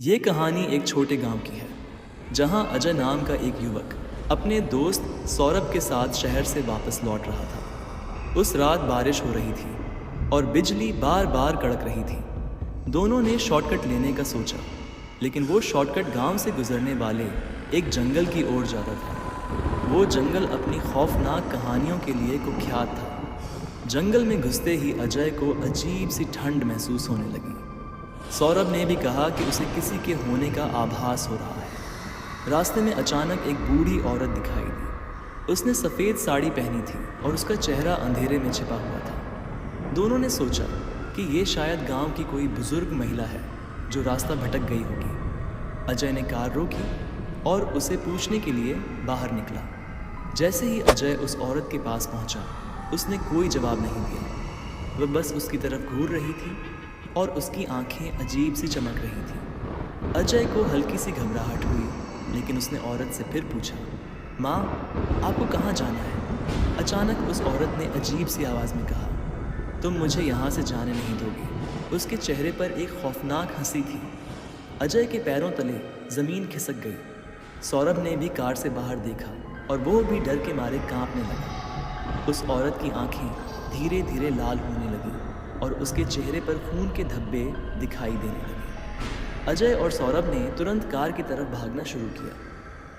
ये कहानी एक छोटे गांव की है जहां अजय नाम का एक युवक अपने दोस्त सौरभ के साथ शहर से वापस लौट रहा था। उस रात बारिश हो रही थी और बिजली बार बार कड़क रही थी। दोनों ने शॉर्टकट लेने का सोचा, लेकिन वो शॉर्टकट गांव से गुजरने वाले एक जंगल की ओर जाता था। वो जंगल अपनी खौफनाक कहानियों के लिए कुख्यात था। जंगल में घुसते ही अजय को अजीब सी ठंड महसूस होने लगी। सौरभ ने भी कहा कि उसे किसी के होने का आभास हो रहा है। रास्ते में अचानक एक बूढ़ी औरत दिखाई दी। उसने सफ़ेद साड़ी पहनी थी और उसका चेहरा अंधेरे में छिपा हुआ था। दोनों ने सोचा कि ये शायद गांव की कोई बुजुर्ग महिला है जो रास्ता भटक गई होगी। अजय ने कार रोकी और उसे पूछने के लिए बाहर निकला। जैसे ही अजय उस औरत के पास पहुंचा, उसने कोई जवाब नहीं दिया। वह बस उसकी तरफ घूर रही थी और उसकी आंखें अजीब सी चमक रही थी। अजय को हल्की सी घबराहट हुई, लेकिन उसने औरत से फिर पूछा, माँ, आपको कहाँ जाना है? अचानक उस औरत ने अजीब सी आवाज़ में कहा, तुम मुझे यहाँ से जाने नहीं दोगे। उसके चेहरे पर एक खौफनाक हंसी थी। अजय के पैरों तले ज़मीन खिसक गई। सौरभ ने भी कार से बाहर देखा और वो भी डर के मारे कांपने लगा। उस औरत की आंखें धीरे धीरे लाल होने लगी और उसके चेहरे पर खून के धब्बे दिखाई देने लगे। अजय और सौरभ ने तुरंत कार की तरफ भागना शुरू किया,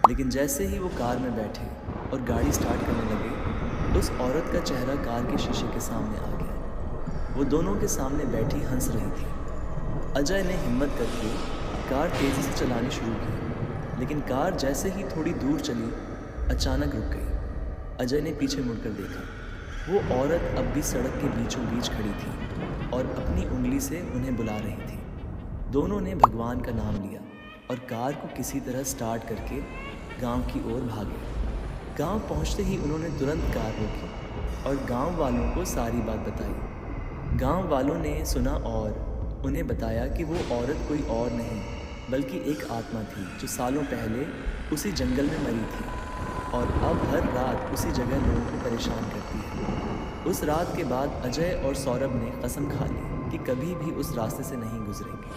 लेकिन जैसे ही वो कार में बैठे और गाड़ी स्टार्ट करने लगे, उस औरत का चेहरा कार के शीशे के सामने आ गया। वो दोनों के सामने बैठी हंस रही थी। अजय ने हिम्मत करके कार तेज़ी से चलानी शुरू की, लेकिन कार जैसे ही थोड़ी दूर चली, अचानक रुक गई। अजय ने पीछे मुड़कर देखा। वो औरत अब भी सड़क के बीचों बीच खड़ी थी और अपनी उंगली से उन्हें बुला रही थी। दोनों ने भगवान का नाम लिया और कार को किसी तरह स्टार्ट करके गांव की ओर भागे। गांव पहुंचते ही उन्होंने तुरंत कार रोकी और गांव वालों को सारी बात बताई। गांव वालों ने सुना और उन्हें बताया कि वो औरत कोई और नहीं बल्कि एक आत्मा थी जो सालों पहले उसी जंगल में मरी थी और अब हर रात उसी जगह लोगों को परेशान करती है। उस रात के बाद अजय और सौरभ ने कसम खा ली कि कभी भी उस रास्ते से नहीं गुजरेंगे।